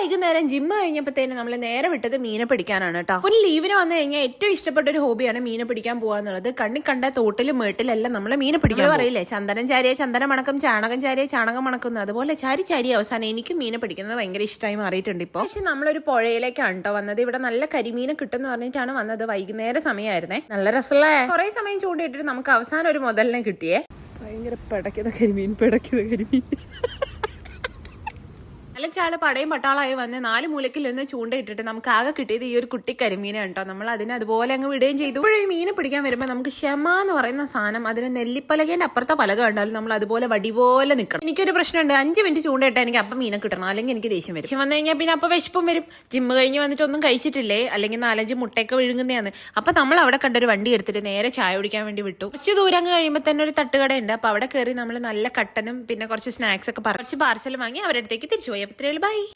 വൈകുന്നേരം ജിമ്മ് കഴിഞ്ഞപ്പോഴത്തേനും നമ്മൾ നേരെ വിട്ടത് മീനെ പിടിക്കാനാണ് കേട്ടോ. ഒരു ലീവിന് വന്നു കഴിഞ്ഞാൽ ഏറ്റവും ഇഷ്ടപ്പെട്ട ഒരു ഹോബിയാണ് മീനെ പിടിക്കാൻ പോകാന്നുള്ളത്. കണ്ണി കണ്ട തോട്ടിലും മേട്ടിലെല്ലാം നമ്മളെ മീനെ പിടിക്കാൻ പറയില്ലേ, ചന്ദനം ചാരിയെ ചന്ദനം മണക്കും, ചാണകം ചാരിയെ ചാണകം മണക്കുന്നു. അതുപോലെ ചാരി ചാരി അവസാനം എനിക്ക് മീനെ പിടിക്കുന്നത് ഭയങ്കര ഇഷ്ടമായി മാറിയിട്ടുണ്ട് ഇപ്പോൾ. പക്ഷെ നമ്മളൊരു പുഴയിലേക്കാണ് കേട്ടോ വന്നത്. ഇവിടെ നല്ല കരിമീനെ കിട്ടും എന്ന് പറഞ്ഞിട്ടാണ് വന്നത്. വൈകുന്നേര സമയമായിരുന്നേ. നല്ല രസമുള്ള കുറെ സമയം ചൂണ്ടിട്ടിട്ട് നമുക്ക് അവസാനം ഒരു മുതലിനെ കിട്ടിയേ. ഭയങ്കര പിടയ്ക്കുന്ന കരിമീൻ. അലച്ചാള് പടയും പട്ടാളായി വന്ന് 4 മൂലക്കിൽ നിന്ന് ചൂണ്ടയിട്ടിട്ട് നമുക്ക് ആകെ കിട്ടിയത് ഈ ഒരു കുട്ടി കരിമീനെ കേട്ടോ. നമ്മൾ അതിനെ അതുപോലെ അങ്ങ് വിടുകയും ചെയ്തു. ഇപ്പോഴും ഈ മീനെ പിടിക്കാൻ വരുമ്പോൾ നമുക്ക് ക്ഷമ എന്ന് പറയുന്ന സാധനം, അതിന് നെല്ലിപ്പലകേന്റെ അപ്പുറത്തെ പലക കണ്ടാലും നമ്മൾ അതുപോലെ വടി പോലെ നിൽക്കണം. എനിക്കൊരു പ്രശ്നമുണ്ട്, 5 മിനിറ്റ് ചൂണ്ടയിട്ടാൽ എനിക്ക് അപ്പം മീനെ കിട്ടണം, അല്ലെങ്കിൽ എനിക്ക് ദേഷ്യം വരും. പക്ഷെ വന്നു കഴിഞ്ഞാൽ പിന്നെ അപ്പം വിശപ്പും വരും. ജിമ്മ് കഴിഞ്ഞ് വന്നിട്ട് ഒന്നും കഴിച്ചിട്ടില്ലേ, അല്ലെങ്കിൽ 4-5 മുട്ടയൊക്കെ വിഴുങ്ങുന്നതാണ്. അപ്പം നമ്മൾ അവിടെ കണ്ടൊരു വണ്ടി എടുത്തിട്ട് നേരെ ചായ കുടിക്കാൻ വേണ്ടി വിട്ടു. കുറച്ച് ദൂരം അങ്ങ് കഴിയുമ്പോൾ തന്നെ ഒരു തട്ടുകടയുണ്ട്. അപ്പോൾ അവിടെ കയറി നമ്മൾ നല്ല കട്ടനും പിന്നെ കുറച്ച് സ്നാക്സ് ഒക്കെ കുറച്ച് പാർസൽ വാങ്ങി അവരുടെ അടുത്തേക്ക് തിരിച്ചു പോയി. അത്രയുള്ളൂ. ബൈ.